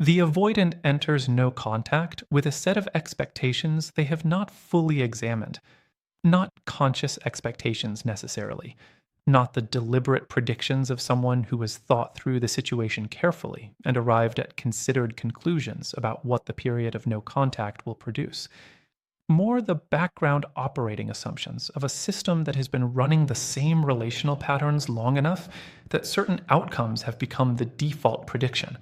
The avoidant enters no contact with a set of expectations they have not fully examined, not conscious expectations necessarily, not the deliberate predictions of someone who has thought through the situation carefully and arrived at considered conclusions about what the period of no contact will produce. More the background operating assumptions of a system that has been running the same relational patterns long enough that certain outcomes have become the default prediction.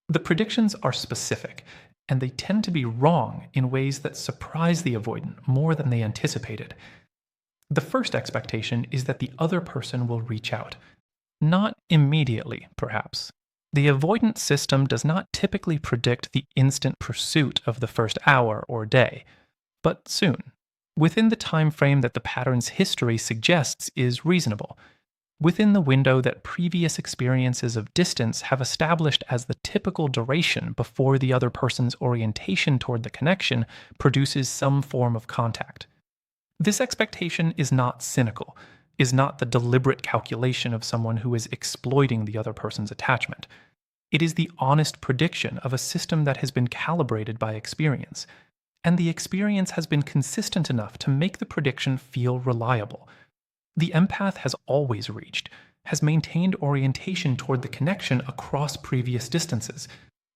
The predictions are specific, and they tend to be wrong in ways that surprise the avoidant more than they anticipated. The first expectation is that the other person will reach out. Not immediately, perhaps. The avoidant system does not typically predict the instant pursuit of the first hour or day, but soon, within the time frame that the pattern's history suggests is reasonable, within the window that previous experiences of distance have established as the typical duration before the other person's orientation toward the connection produces some form of contact. This expectation is not cynical, is not the deliberate calculation of someone who is exploiting the other person's attachment. It is the honest prediction of a system that has been calibrated by experience, and the experience has been consistent enough to make the prediction feel reliable. The empath has always reached, has maintained orientation toward the connection across previous distances,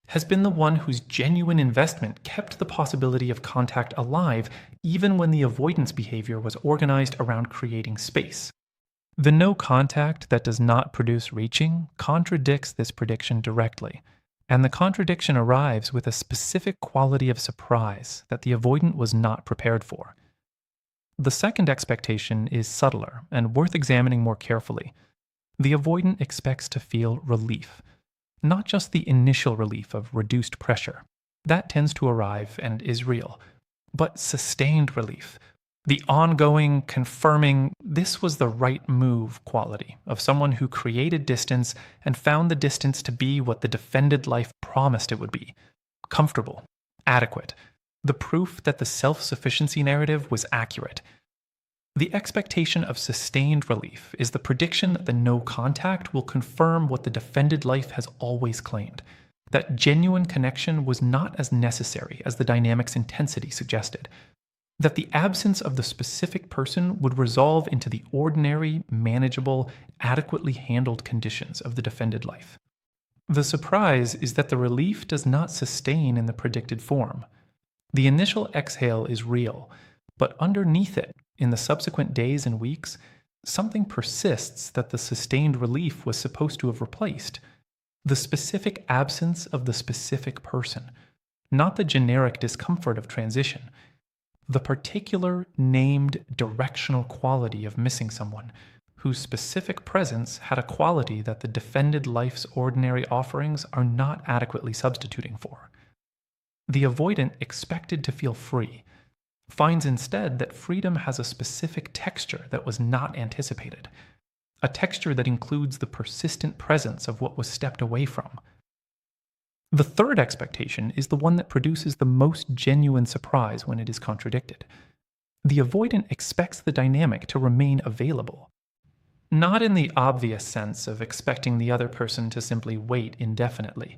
has been the one whose genuine investment kept the possibility of contact alive even when the avoidance behavior was organized around creating space. The no contact that does not produce reaching contradicts this prediction directly, and the contradiction arrives with a specific quality of surprise that the avoidant was not prepared for. The second expectation is subtler and worth examining more carefully. The avoidant expects to feel relief, not just the initial relief of reduced pressure. That tends to arrive and is real, but sustained relief. The ongoing, confirming, this was the right move quality of someone who created distance and found the distance to be what the defended life promised it would be: comfortable, adequate, the proof that the self-sufficiency narrative was accurate. The expectation of sustained relief is the prediction that the no contact will confirm what the defended life has always claimed, that genuine connection was not as necessary as the dynamic's intensity suggested, that the absence of the specific person would resolve into the ordinary, manageable, adequately handled conditions of the defended life. The surprise is that the relief does not sustain in the predicted form. The initial exhale is real, but underneath it, in the subsequent days and weeks, something persists that the sustained relief was supposed to have replaced. The specific absence of the specific person, not the generic discomfort of transition. The particular, named, directional quality of missing someone, whose specific presence had a quality that the defended life's ordinary offerings are not adequately substituting for. The avoidant expected to feel free, finds instead that freedom has a specific texture that was not anticipated, a texture that includes the persistent presence of what was stepped away from. The third expectation is the one that produces the most genuine surprise when it is contradicted. The avoidant expects the dynamic to remain available, not in the obvious sense of expecting the other person to simply wait indefinitely,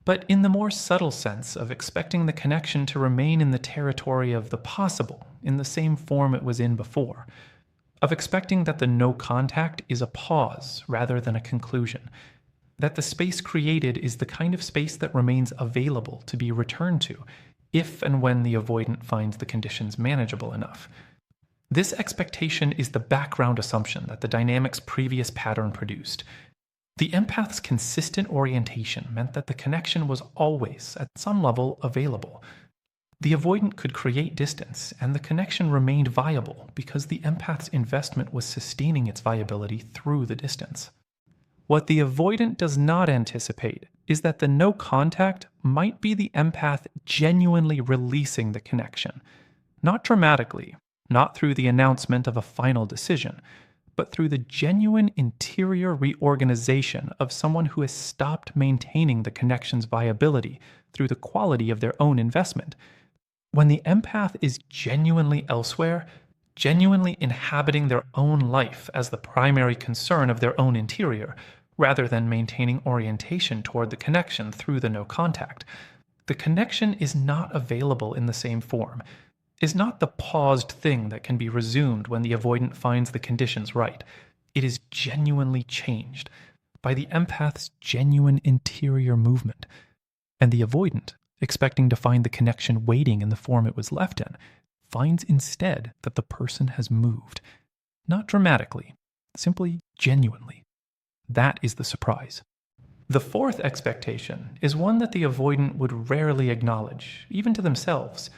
but in the more subtle sense of expecting the connection to remain in the territory of the possible, in the same form it was in before, of expecting that the no contact is a pause rather than a conclusion, that the space created is the kind of space that remains available to be returned to, if and when the avoidant finds the conditions manageable enough. This expectation is the background assumption that the dynamic's previous pattern produced. The empath's consistent orientation meant that the connection was always, at some level, available. The avoidant could create distance, and the connection remained viable because the empath's investment was sustaining its viability through the distance. What the avoidant does not anticipate is that the no contact might be the empath genuinely releasing the connection, not dramatically, not through the announcement of a final decision, but through the genuine interior reorganization of someone who has stopped maintaining the connection's viability through the quality of their own investment. When the empath is genuinely elsewhere, genuinely inhabiting their own life as the primary concern of their own interior, rather than maintaining orientation toward the connection through the no contact. The connection is not available in the same form, is not the paused thing that can be resumed when the avoidant finds the conditions right. It is genuinely changed by the empath's genuine interior movement. And the avoidant, expecting to find the connection waiting in the form it was left in, finds instead that the person has moved. Not dramatically, simply genuinely. That is the surprise. The fourth expectation is one that the avoidant would rarely acknowledge, even to themselves.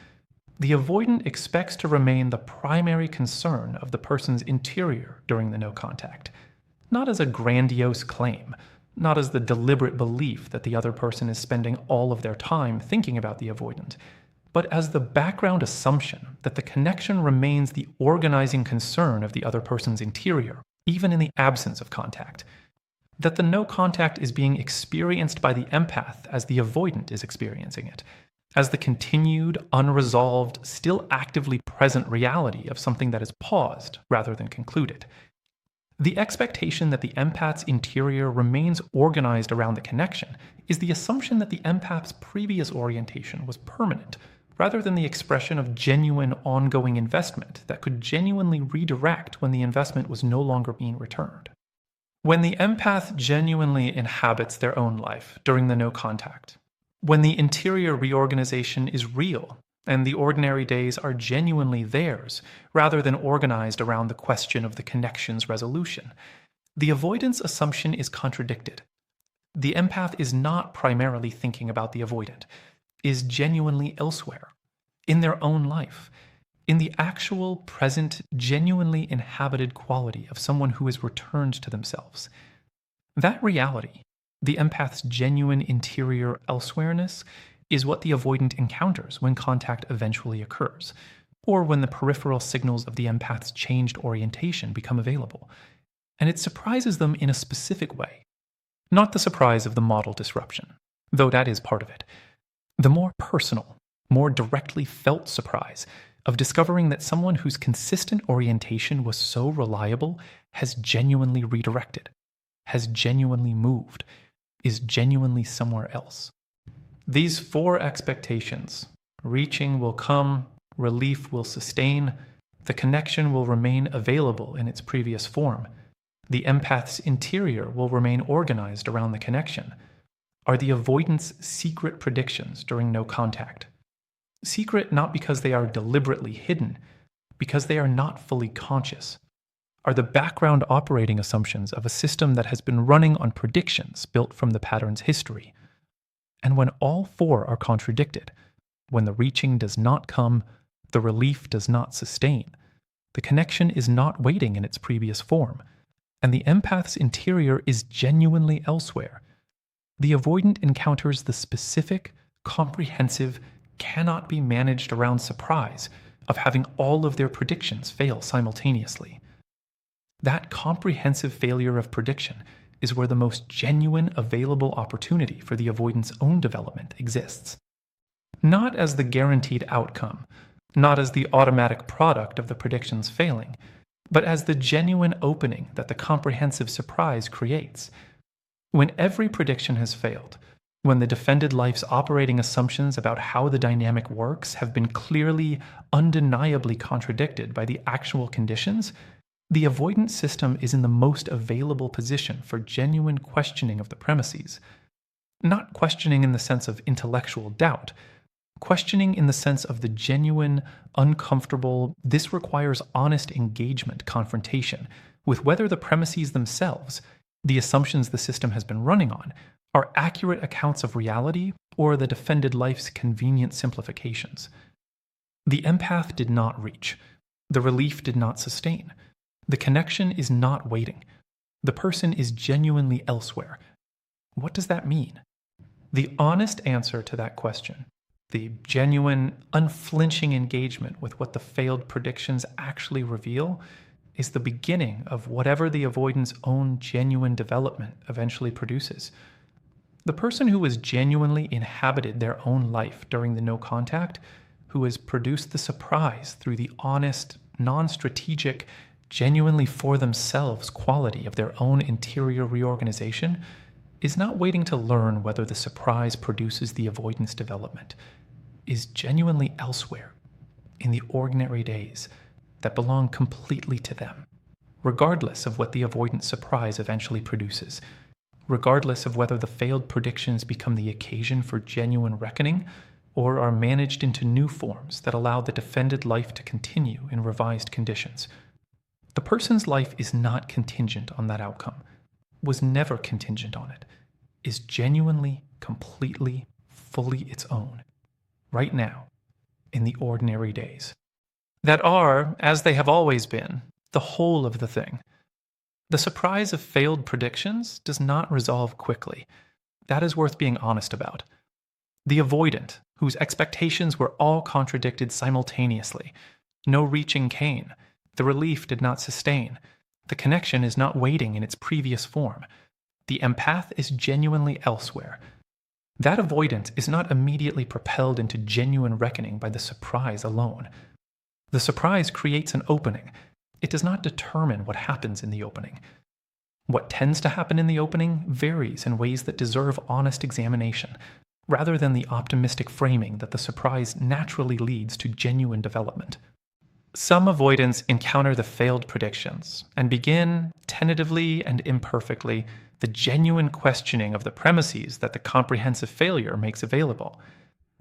The avoidant expects to remain the primary concern of the person's interior during the no contact, not as a grandiose claim, not as the deliberate belief that the other person is spending all of their time thinking about the avoidant, but as the background assumption that the connection remains the organizing concern of the other person's interior, even in the absence of contact. That the no contact is being experienced by the empath as the avoidant is experiencing it, as the continued, unresolved, still actively present reality of something that is paused rather than concluded. The expectation that the empath's interior remains organized around the connection is the assumption that the empath's previous orientation was permanent, rather than the expression of genuine ongoing investment that could genuinely redirect when the investment was no longer being returned. When the empath genuinely inhabits their own life during the no contact, when the interior reorganization is real and the ordinary days are genuinely theirs rather than organized around the question of the connection's resolution, the avoidance assumption is contradicted. The empath is not primarily thinking about the avoidant, is genuinely elsewhere, in their own life, in the actual, present, genuinely inhabited quality of someone who is returned to themselves. That reality, the empath's genuine interior elsewhereness, is what the avoidant encounters when contact eventually occurs, or when the peripheral signals of the empath's changed orientation become available. And it surprises them in a specific way. Not the surprise of the model disruption, though that is part of it. The more personal, more directly felt surprise of discovering that someone whose consistent orientation was so reliable has genuinely redirected, has genuinely moved, is genuinely somewhere else. These four expectations, reaching will come, relief will sustain, the connection will remain available in its previous form, the empath's interior will remain organized around the connection, are the avoidant's secret predictions during no contact. Secret not because they are deliberately hidden, because they are not fully conscious, are the background operating assumptions of a system that has been running on predictions built from the pattern's history. And when all four are contradicted, when the reaching does not come, the relief does not sustain, the connection is not waiting in its previous form, and the empath's interior is genuinely elsewhere, the avoidant encounters the specific, comprehensive, cannot be managed around surprise of having all of their predictions fail simultaneously. That comprehensive failure of prediction is where the most genuine available opportunity for the avoidant's own development exists. Not as the guaranteed outcome, not as the automatic product of the predictions failing, but as the genuine opening that the comprehensive surprise creates. When every prediction has failed, when the defended life's operating assumptions about how the dynamic works have been clearly, undeniably contradicted by the actual conditions, the avoidance system is in the most available position for genuine questioning of the premises. Not questioning in the sense of intellectual doubt, questioning in the sense of the genuine, uncomfortable, this requires honest engagement confrontation with whether the premises themselves, the assumptions the system has been running on, are accurate accounts of reality or the defended life's convenient simplifications. The empath did not reach. The relief did not sustain. The connection is not waiting. The person is genuinely elsewhere. What does that mean? The honest answer to that question, the genuine, unflinching engagement with what the failed predictions actually reveal, is the beginning of whatever the avoidant's own genuine development eventually produces. The person who has genuinely inhabited their own life during the no contact, who has produced the surprise through the honest, non-strategic, genuinely for themselves quality of their own interior reorganization is not waiting to learn whether the surprise produces the avoidance development, is genuinely elsewhere in the ordinary days that belong completely to them, regardless of what the avoidance surprise eventually produces, regardless of whether the failed predictions become the occasion for genuine reckoning or are managed into new forms that allow the defended life to continue in revised conditions. The person's life is not contingent on that outcome, was never contingent on it, is genuinely, completely, fully its own, right now, in the ordinary days. That are, as they have always been, the whole of the thing. The surprise of failed predictions does not resolve quickly. That is worth being honest about. The avoidant, whose expectations were all contradicted simultaneously, no reaching cane, the relief did not sustain, the connection is not waiting in its previous form. The empath is genuinely elsewhere. That avoidant is not immediately propelled into genuine reckoning by the surprise alone. The surprise creates an opening. It does not determine what happens in the opening. What tends to happen in the opening varies in ways that deserve honest examination, rather than the optimistic framing that the surprise naturally leads to genuine development. Some avoidants encounter the failed predictions and begin, tentatively and imperfectly, the genuine questioning of the premises that the comprehensive failure makes available.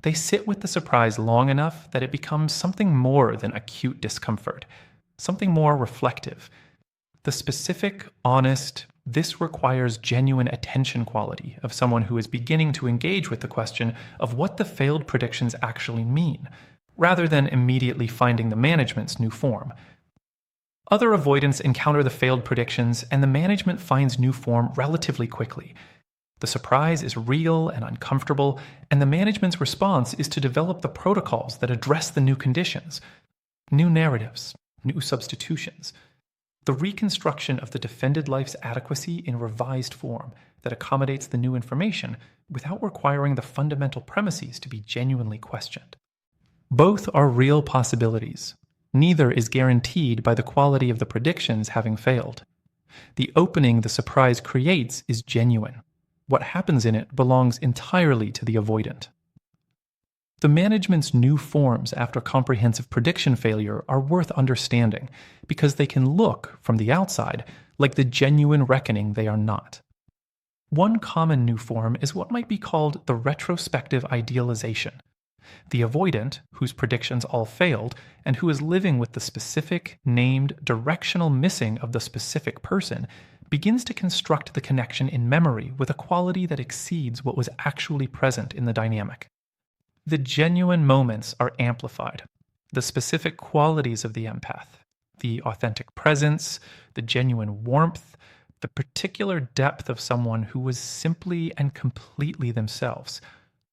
They sit with the surprise long enough that it becomes something more than acute discomfort, something more reflective. The specific, honest, this requires genuine attention quality of someone who is beginning to engage with the question of what the failed predictions actually mean, rather than immediately finding the management's new form. Other avoidants encounter the failed predictions, and the management finds new form relatively quickly. The surprise is real and uncomfortable, and the management's response is to develop the protocols that address the new conditions, new narratives, new substitutions. The reconstruction of the defended life's adequacy in revised form that accommodates the new information without requiring the fundamental premises to be genuinely questioned. Both are real possibilities. Neither is guaranteed by the quality of the predictions having failed. The opening the surprise creates is genuine. What happens in it belongs entirely to the avoidant. The management's new forms after comprehensive prediction failure are worth understanding because they can look, from the outside, like the genuine reckoning they are not. One common new form is what might be called the retrospective idealization. The avoidant, whose predictions all failed, and who is living with the specific, named, directional missing of the specific person, begins to construct the connection in memory with a quality that exceeds what was actually present in the dynamic. The genuine moments are amplified. The specific qualities of the empath, the authentic presence, the genuine warmth, the particular depth of someone who was simply and completely themselves,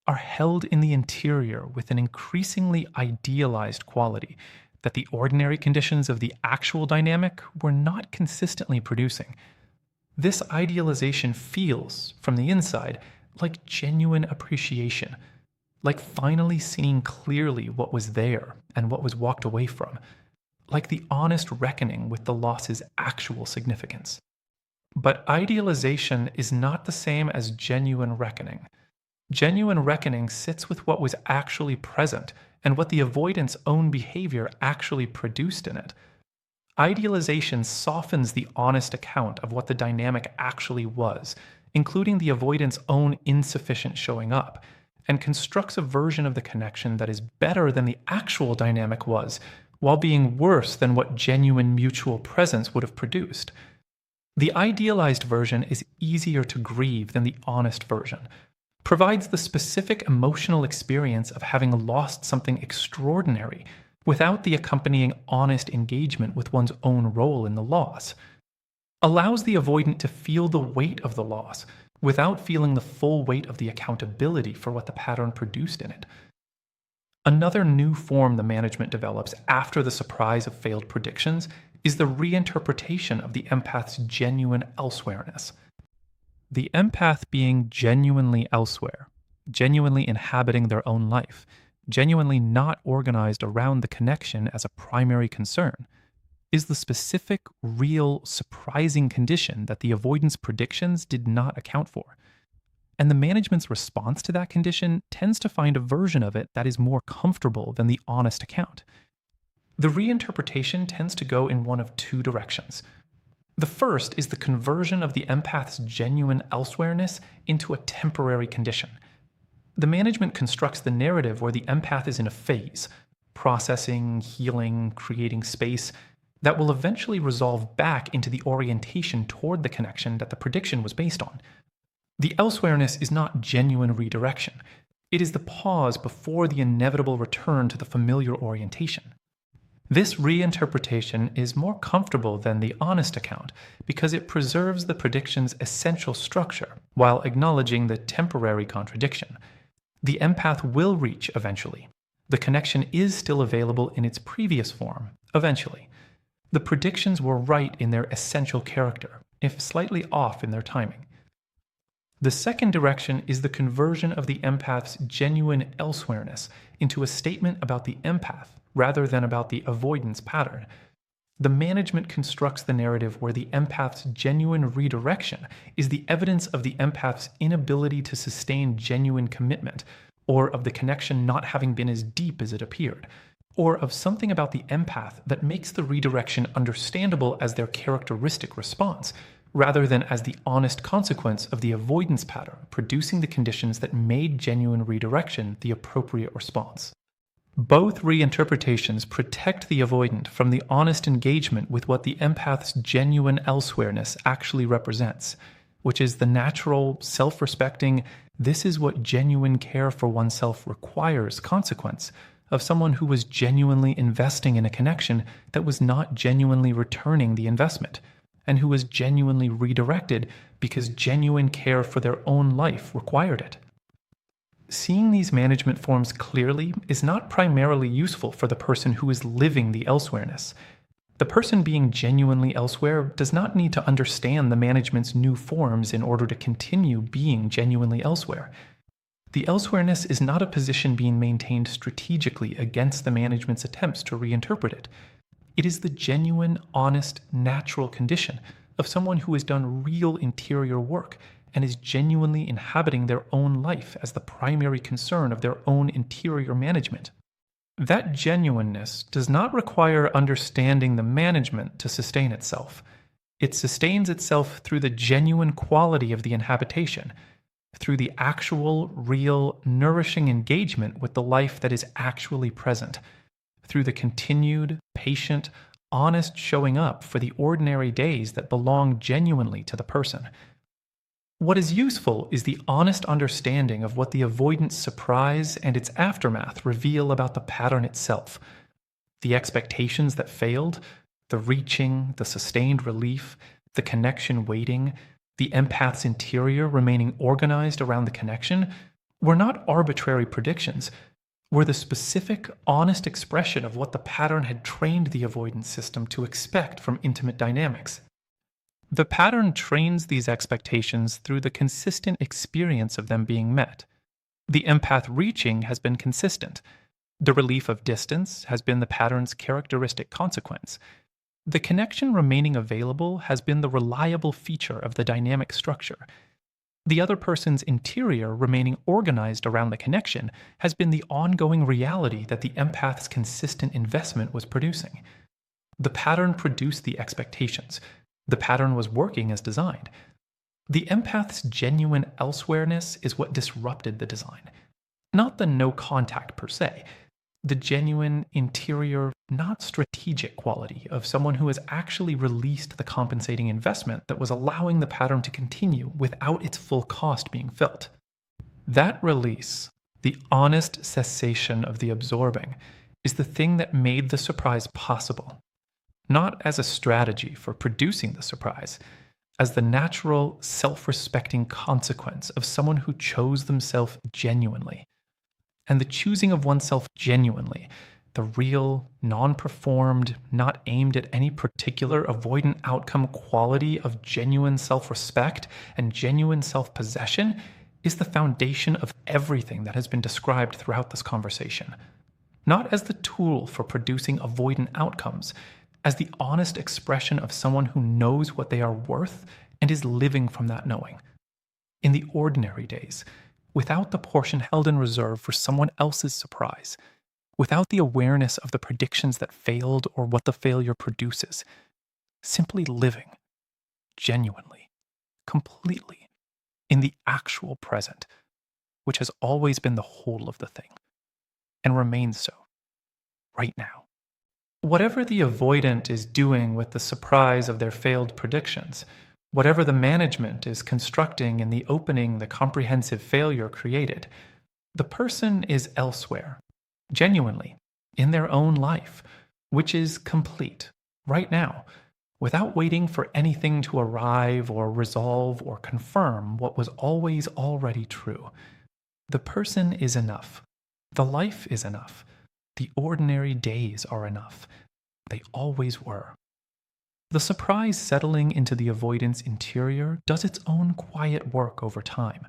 are held in the interior with an increasingly idealized quality that the ordinary conditions of the actual dynamic were not consistently producing. This idealization feels, from the inside, like genuine appreciation, like finally seeing clearly what was there and what was walked away from, like the honest reckoning with the loss's actual significance. But idealization is not the same as genuine reckoning. Genuine reckoning sits with what was actually present and what the avoidant's own behavior actually produced in it. Idealization softens the honest account of what the dynamic actually was, including the avoidant's own insufficient showing up, and constructs a version of the connection that is better than the actual dynamic was, while being worse than what genuine mutual presence would have produced. The idealized version is easier to grieve than the honest version, provides the specific emotional experience of having lost something extraordinary without the accompanying honest engagement with one's own role in the loss, allows the avoidant to feel the weight of the loss without feeling the full weight of the accountability for what the pattern produced in it. Another new form the management develops after the surprise of failed predictions is the reinterpretation of the empath's genuine elsewhereness. The empath being genuinely elsewhere, genuinely inhabiting their own life, genuinely not organized around the connection as a primary concern, is the specific, real, surprising condition that the avoidance predictions did not account for. And the management's response to that condition tends to find a version of it that is more comfortable than the honest account. The reinterpretation tends to go in one of two directions. The first is the conversion of the empath's genuine elsewhereness into a temporary condition. The management constructs the narrative where the empath is in a phase, processing, healing, creating space, that will eventually resolve back into the orientation toward the connection that the prediction was based on. The elsewhereness is not genuine redirection. It is the pause before the inevitable return to the familiar orientation. This reinterpretation is more comfortable than the honest account because it preserves the prediction's essential structure while acknowledging the temporary contradiction. The empath will reach eventually. The connection is still available in its previous form, eventually. The predictions were right in their essential character, if slightly off in their timing. The second direction is the conversion of the empath's genuine elsewhereness into a statement about the empath rather than about the avoidance pattern. The management constructs the narrative where the empath's genuine redirection is the evidence of the empath's inability to sustain genuine commitment, or of the connection not having been as deep as it appeared, or of something about the empath that makes the redirection understandable as their characteristic response, rather than as the honest consequence of the avoidance pattern producing the conditions that made genuine redirection the appropriate response. Both reinterpretations protect the avoidant from the honest engagement with what the empath's genuine elsewhereness actually represents, which is the natural, self-respecting, this is what genuine care for oneself requires consequence of someone who was genuinely investing in a connection that was not genuinely returning the investment, and who was genuinely redirected because genuine care for their own life required it. Seeing these management forms clearly is not primarily useful for the person who is living the elsewhereness. The person being genuinely elsewhere does not need to understand the management's new forms in order to continue being genuinely elsewhere. The elsewhereness is not a position being maintained strategically against the management's attempts to reinterpret it. It is the genuine, honest, natural condition of someone who has done real interior work and is genuinely inhabiting their own life as the primary concern of their own interior management. That genuineness does not require understanding the management to sustain itself. It sustains itself through the genuine quality of the inhabitation, through the actual, real, nourishing engagement with the life that is actually present, through the continued, patient, honest showing up for the ordinary days that belong genuinely to the person. What is useful is the honest understanding of what the avoidance surprise and its aftermath reveal about the pattern itself. The expectations that failed, the reaching, the sustained relief, the connection waiting, the empath's interior remaining organized around the connection, were not arbitrary predictions, were the specific, honest expression of what the pattern had trained the avoidance system to expect from intimate dynamics. The pattern trains these expectations through the consistent experience of them being met. The empath reaching has been consistent. The relief of distance has been the pattern's characteristic consequence. The connection remaining available has been the reliable feature of the dynamic structure. The other person's interior remaining organized around the connection has been the ongoing reality that the empath's consistent investment was producing. The pattern produced the expectations. The pattern was working as designed. The empath's genuine elsewhereness is what disrupted the design. Not the no contact per se. The genuine, interior, not strategic quality of someone who has actually released the compensating investment that was allowing the pattern to continue without its full cost being felt. That release, the honest cessation of the absorbing, is the thing that made the surprise possible. Not as a strategy for producing the surprise, as the natural, self-respecting consequence of someone who chose themselves genuinely. And the choosing of oneself genuinely, the real, non-performed, not aimed at any particular avoidant outcome quality of genuine self-respect and genuine self-possession, is the foundation of everything that has been described throughout this conversation. Not as the tool for producing avoidant outcomes, as the honest expression of someone who knows what they are worth and is living from that knowing. In the ordinary days, without the portion held in reserve for someone else's surprise, without the awareness of the predictions that failed or what the failure produces, simply living, genuinely, completely, in the actual present, which has always been the whole of the thing, and remains so, right now. Whatever the avoidant is doing with the surprise of their failed predictions, whatever the management is constructing in the opening the comprehensive failure created, the person is elsewhere, genuinely, in their own life, which is complete, right now, without waiting for anything to arrive or resolve or confirm what was always already true. The person is enough. The life is enough. The ordinary days are enough. They always were. The surprise settling into the avoidance interior does its own quiet work over time,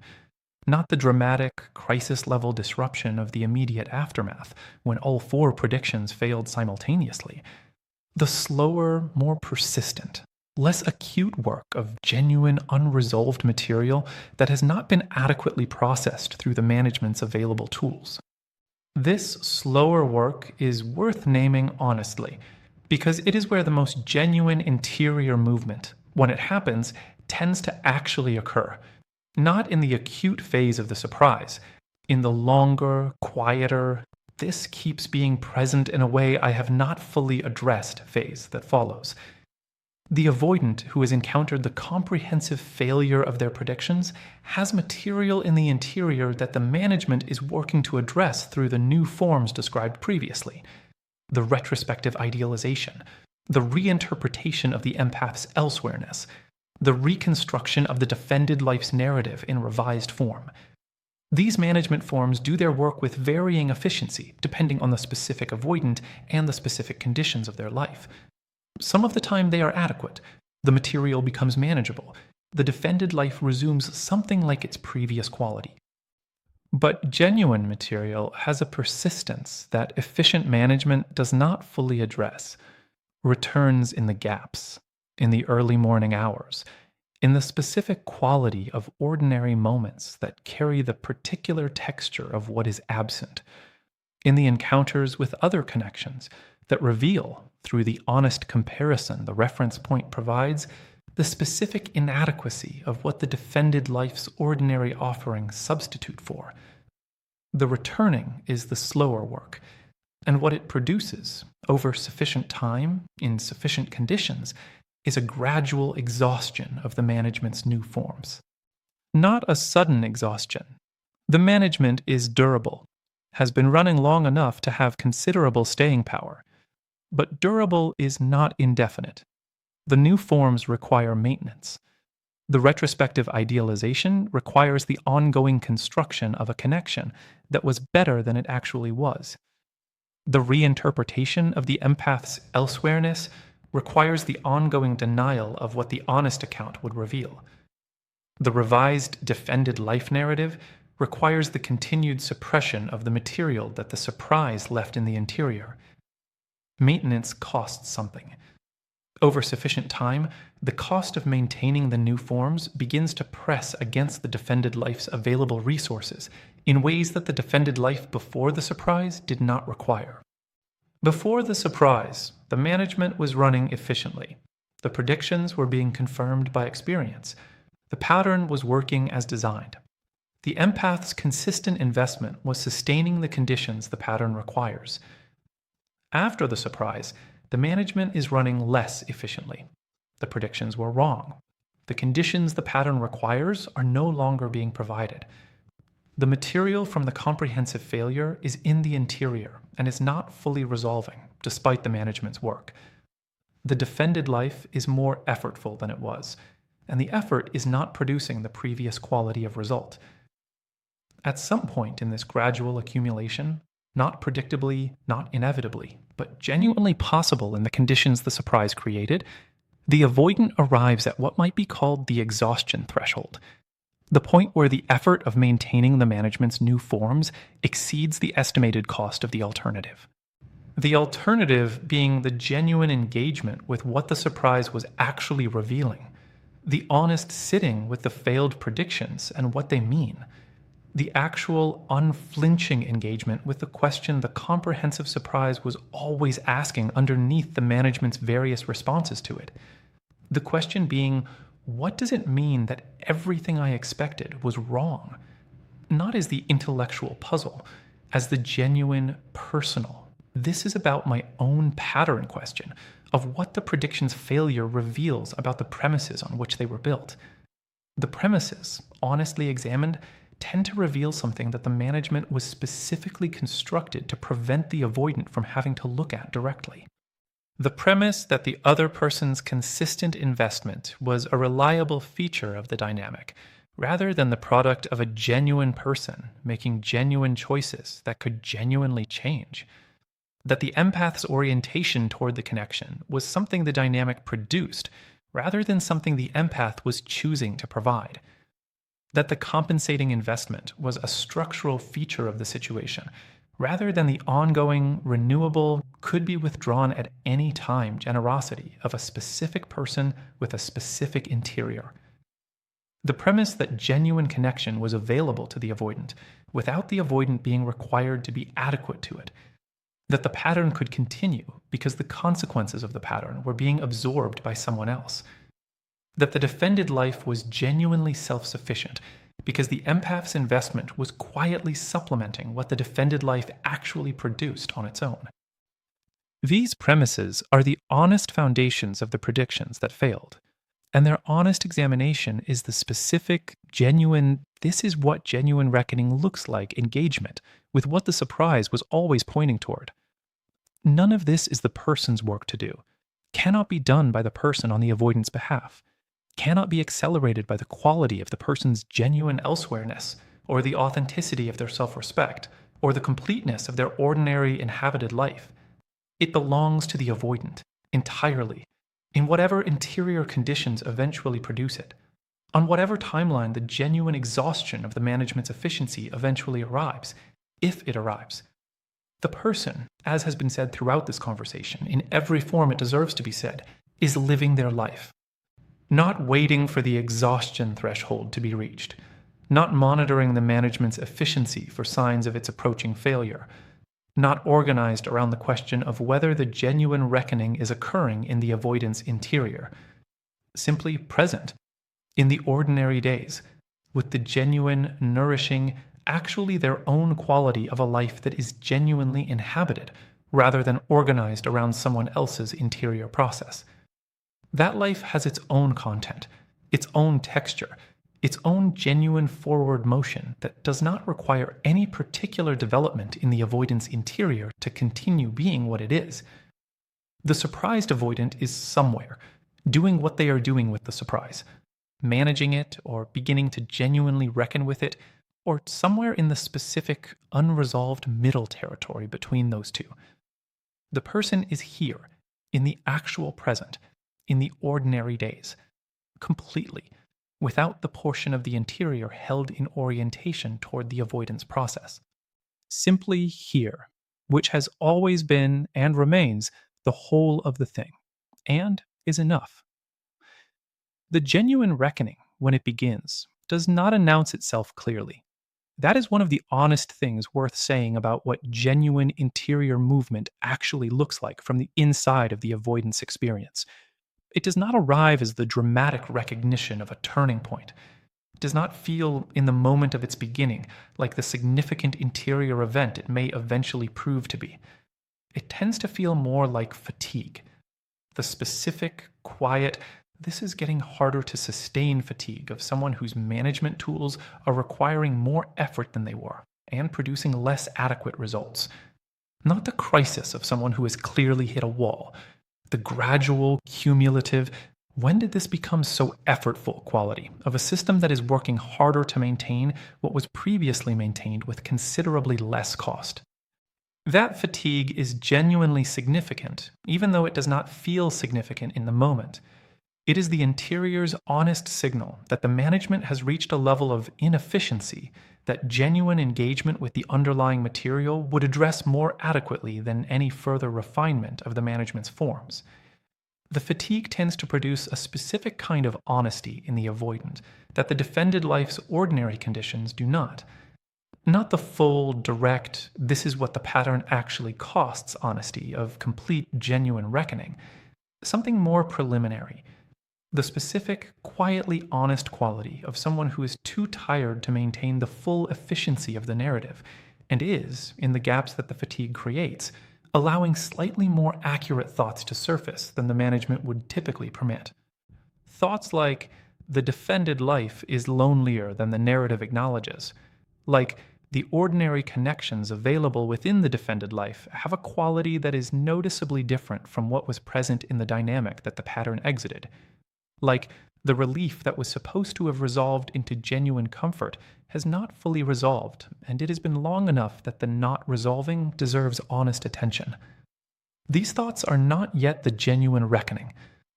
not the dramatic, crisis-level disruption of the immediate aftermath when all 4 predictions failed simultaneously. The slower, more persistent, less acute work of genuine, unresolved material that has not been adequately processed through the management's available tools. This slower work is worth naming honestly, because it is where the most genuine interior movement, when it happens, tends to actually occur, not in the acute phase of the surprise, in the longer, quieter, this keeps being present in a way I have not fully addressed phase that follows. The avoidant who has encountered the comprehensive failure of their predictions has material in the interior that the management is working to address through the new forms described previously. The retrospective idealization, the reinterpretation of the empath's elsewhereness, the reconstruction of the defended life's narrative in revised form. These management forms do their work with varying efficiency depending on the specific avoidant and the specific conditions of their life. Some of the time they are adequate. The material becomes manageable. The defended life resumes something like its previous quality. But genuine material has a persistence that efficient management does not fully address, returns in the gaps, in the early morning hours, in the specific quality of ordinary moments that carry the particular texture of what is absent, in the encounters with other connections that reveal, through the honest comparison the reference point provides, the specific inadequacy of what the defended life's ordinary offerings substitute for. The returning is the slower work, and what it produces, over sufficient time, in sufficient conditions, is a gradual exhaustion of the management's new forms. Not a sudden exhaustion. The management is durable, has been running long enough to have considerable staying power. But durable is not indefinite. The new forms require maintenance. The retrospective idealization requires the ongoing construction of a connection that was better than it actually was. The reinterpretation of the empath's elsewhereness requires the ongoing denial of what the honest account would reveal. The revised defended life narrative requires the continued suppression of the material that the surprise left in the interior. Maintenance costs something. Over sufficient time, the cost of maintaining the new forms begins to press against the defended life's available resources in ways that the defended life before the surprise did not require. Before the surprise, the management was running efficiently. The predictions were being confirmed by experience. The pattern was working as designed. The empath's consistent investment was sustaining the conditions the pattern requires. After the surprise, the management is running less efficiently. The predictions were wrong. The conditions the pattern requires are no longer being provided. The material from the comprehensive failure is in the interior and is not fully resolving, despite the management's work. The defended life is more effortful than it was, and the effort is not producing the previous quality of result. At some point in this gradual accumulation, not predictably, not inevitably, but genuinely possible in the conditions the surprise created, the avoidant arrives at what might be called the exhaustion threshold, the point where the effort of maintaining the management's new forms exceeds the estimated cost of the alternative. The alternative being the genuine engagement with what the surprise was actually revealing, the honest sitting with the failed predictions and what they mean, the actual unflinching engagement with the question the comprehensive surprise was always asking underneath the management's various responses to it. The question being, what does it mean that everything I expected was wrong? Not as the intellectual puzzle, as the genuine personal. This is about my own pattern question of what the prediction's failure reveals about the premises on which they were built. The premises, honestly examined, tend to reveal something that the management was specifically constructed to prevent the avoidant from having to look at directly. The premise that the other person's consistent investment was a reliable feature of the dynamic, rather than the product of a genuine person making genuine choices that could genuinely change. That the empath's orientation toward the connection was something the dynamic produced, rather than something the empath was choosing to provide. That the compensating investment was a structural feature of the situation, rather than the ongoing, renewable, could be withdrawn at any time generosity of a specific person with a specific interior. The premise that genuine connection was available to the avoidant, without the avoidant being required to be adequate to it. That the pattern could continue because the consequences of the pattern were being absorbed by someone else. That the defended life was genuinely self-sufficient because the empath's investment was quietly supplementing what the defended life actually produced on its own. These premises are the honest foundations of the predictions that failed, and their honest examination is the specific, genuine, this is what genuine reckoning looks like engagement with what the surprise was always pointing toward. None of this is the person's work to do, cannot be done by the person on the avoidant's behalf, cannot be accelerated by the quality of the person's genuine elsewhereness, or the authenticity of their self-respect, or the completeness of their ordinary inhabited life. It belongs to the avoidant, entirely, in whatever interior conditions eventually produce it, on whatever timeline the genuine exhaustion of the management's efficiency eventually arrives, if it arrives. The person, as has been said throughout this conversation, in every form it deserves to be said, is living their life. Not waiting for the exhaustion threshold to be reached, not monitoring the management's efficiency for signs of its approaching failure, not organized around the question of whether the genuine reckoning is occurring in the avoidance interior, simply present, in the ordinary days, with the genuine, nourishing, actually their own quality of a life that is genuinely inhabited, rather than organized around someone else's interior process. That life has its own content, its own texture, its own genuine forward motion that does not require any particular development in the avoidance interior to continue being what it is. The surprised avoidant is somewhere, doing what they are doing with the surprise, managing it or beginning to genuinely reckon with it, or somewhere in the specific, unresolved middle territory between those two. The person is here, in the actual present, in the ordinary days, completely, without the portion of the interior held in orientation toward the avoidance process. Simply here, which has always been and remains the whole of the thing, and is enough. The genuine reckoning, when it begins, does not announce itself clearly. That is one of the honest things worth saying about what genuine interior movement actually looks like from the inside of the avoidance experience. It does not arrive as the dramatic recognition of a turning point. It does not feel, in the moment of its beginning, like the significant interior event it may eventually prove to be. It tends to feel more like fatigue. The specific, quiet, this is getting harder to sustain fatigue of someone whose management tools are requiring more effort than they were, and producing less adequate results. Not the crisis of someone who has clearly hit a wall. The gradual, cumulative, when did this become so effortful quality of a system that is working harder to maintain what was previously maintained with considerably less cost? That fatigue is genuinely significant, even though it does not feel significant in the moment. It is the interior's honest signal that the management has reached a level of inefficiency that genuine engagement with the underlying material would address more adequately than any further refinement of the management's forms. The fatigue tends to produce a specific kind of honesty in the avoidant that the defended life's ordinary conditions do not. Not the full, direct, this is what the pattern actually costs honesty of complete, genuine reckoning. Something more preliminary. The specific, quietly honest quality of someone who is too tired to maintain the full efficiency of the narrative, and is, in the gaps that the fatigue creates, allowing slightly more accurate thoughts to surface than the management would typically permit. Thoughts like, the defended life is lonelier than the narrative acknowledges, like, the ordinary connections available within the defended life have a quality that is noticeably different from what was present in the dynamic that the pattern exited. Like, the relief that was supposed to have resolved into genuine comfort has not fully resolved, and it has been long enough that the not resolving deserves honest attention. These thoughts are not yet the genuine reckoning,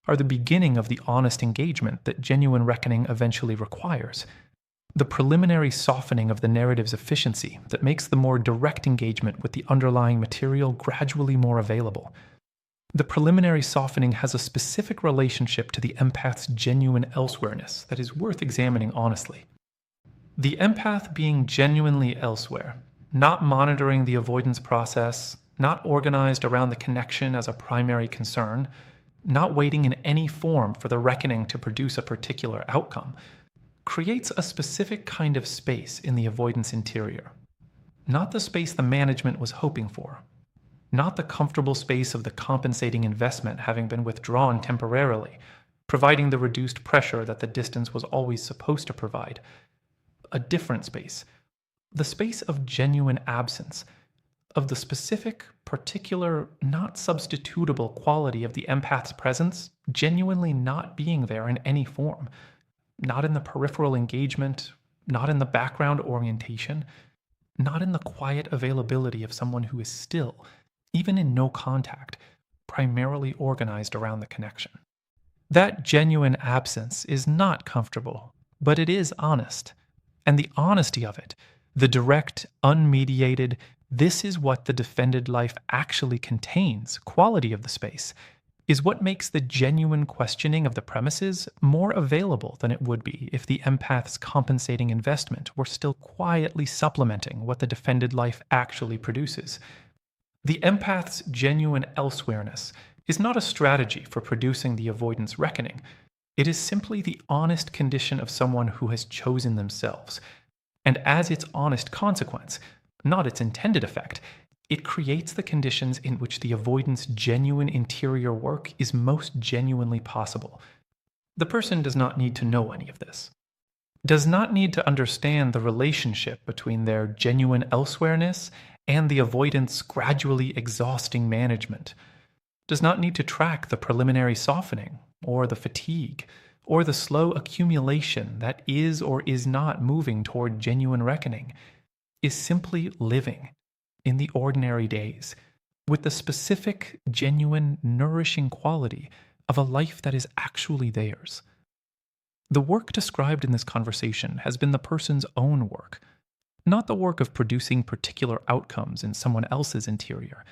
are the beginning of the honest engagement that genuine reckoning eventually requires. The preliminary softening of the narrative's efficiency that makes the more direct engagement with the underlying material gradually more available. The preliminary softening has a specific relationship to the empath's genuine elsewhereness that is worth examining honestly. The empath being genuinely elsewhere, not monitoring the avoidance process, not organized around the connection as a primary concern, not waiting in any form for the reckoning to produce a particular outcome, creates a specific kind of space in the avoidance interior. Not the space the management was hoping for. Not the comfortable space of the compensating investment having been withdrawn temporarily, providing the reduced pressure that the distance was always supposed to provide. A different space. The space of genuine absence, of the specific, particular, not substitutable quality of the empath's presence genuinely not being there in any form. Not in the peripheral engagement, not in the background orientation, not in the quiet availability of someone who is still, even in no contact, primarily organized around the connection. That genuine absence is not comfortable, but it is honest. And the honesty of it, the direct, unmediated, this is what the defended life actually contains quality of the space, is what makes the genuine questioning of the premises more available than it would be if the empath's compensating investment were still quietly supplementing what the defended life actually produces. The empath's genuine elsewhereness is not a strategy for producing the avoidance reckoning. It is simply the honest condition of someone who has chosen themselves. And as its honest consequence, not its intended effect, it creates the conditions in which the avoidance genuine interior work is most genuinely possible. The person does not need to know any of this. Does not need to understand the relationship between their genuine elsewhereness and the avoidance gradually exhausting management. Does not need to track the preliminary softening, or the fatigue, or the slow accumulation that is or is not moving toward genuine reckoning. Is simply living in the ordinary days with the specific, genuine, nourishing quality of a life that is actually theirs. The work described in this conversation has been the person's own work, not the work of producing particular outcomes in someone else's interior,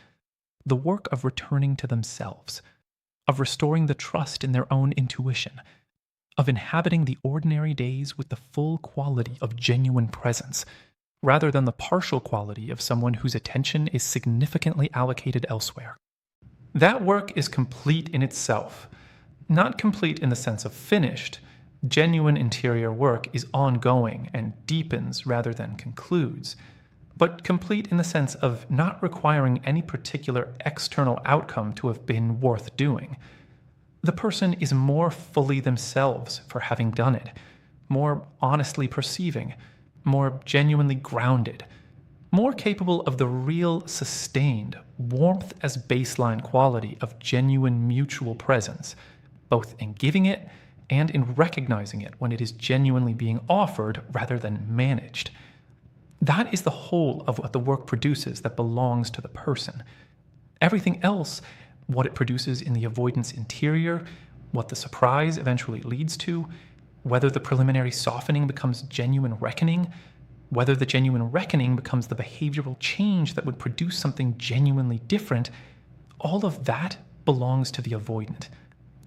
the work of returning to themselves, of restoring the trust in their own intuition, of inhabiting the ordinary days with the full quality of genuine presence, rather than the partial quality of someone whose attention is significantly allocated elsewhere. That work is complete in itself, not complete in the sense of finished. Genuine interior work is ongoing and deepens rather than concludes, but complete in the sense of not requiring any particular external outcome to have been worth doing. The person is more fully themselves for having done it, more honestly perceiving, more genuinely grounded, more capable of the real, sustained, warmth as baseline quality of genuine mutual presence, both in giving it and in recognizing it when it is genuinely being offered rather than managed. That is the whole of what the work produces that belongs to the person. Everything else, what it produces in the avoidance interior, what the surprise eventually leads to, whether the preliminary softening becomes genuine reckoning, whether the genuine reckoning becomes the behavioral change that would produce something genuinely different, all of that belongs to the avoidant,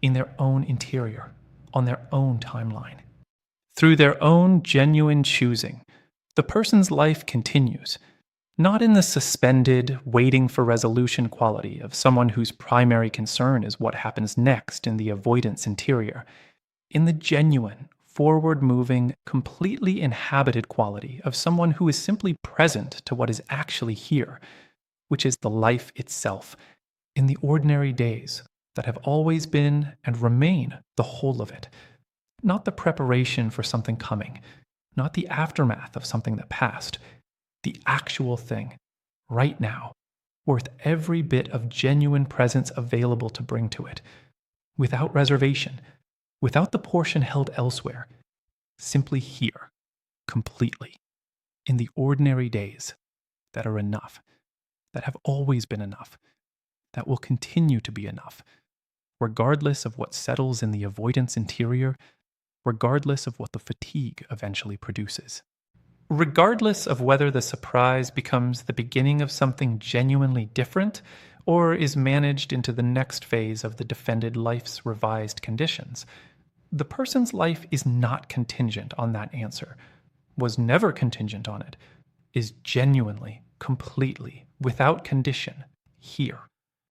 in their own interior, on their own timeline. Through their own genuine choosing, the person's life continues, not in the suspended, waiting for resolution quality of someone whose primary concern is what happens next in the avoidance interior, in the genuine, forward moving, completely inhabited quality of someone who is simply present to what is actually here, which is the life itself, in the ordinary days that have always been and remain the whole of it. Not the preparation for something coming, not the aftermath of something that passed, the actual thing, right now, worth every bit of genuine presence available to bring to it, without reservation, without the portion held elsewhere, simply here, completely, in the ordinary days that are enough, that have always been enough, that will continue to be enough, regardless of what settles in the avoidance interior, regardless of what the fatigue eventually produces. Regardless of whether the surprise becomes the beginning of something genuinely different or is managed into the next phase of the defended life's revised conditions, the person's life is not contingent on that answer, was never contingent on it, is genuinely, completely, without condition, here.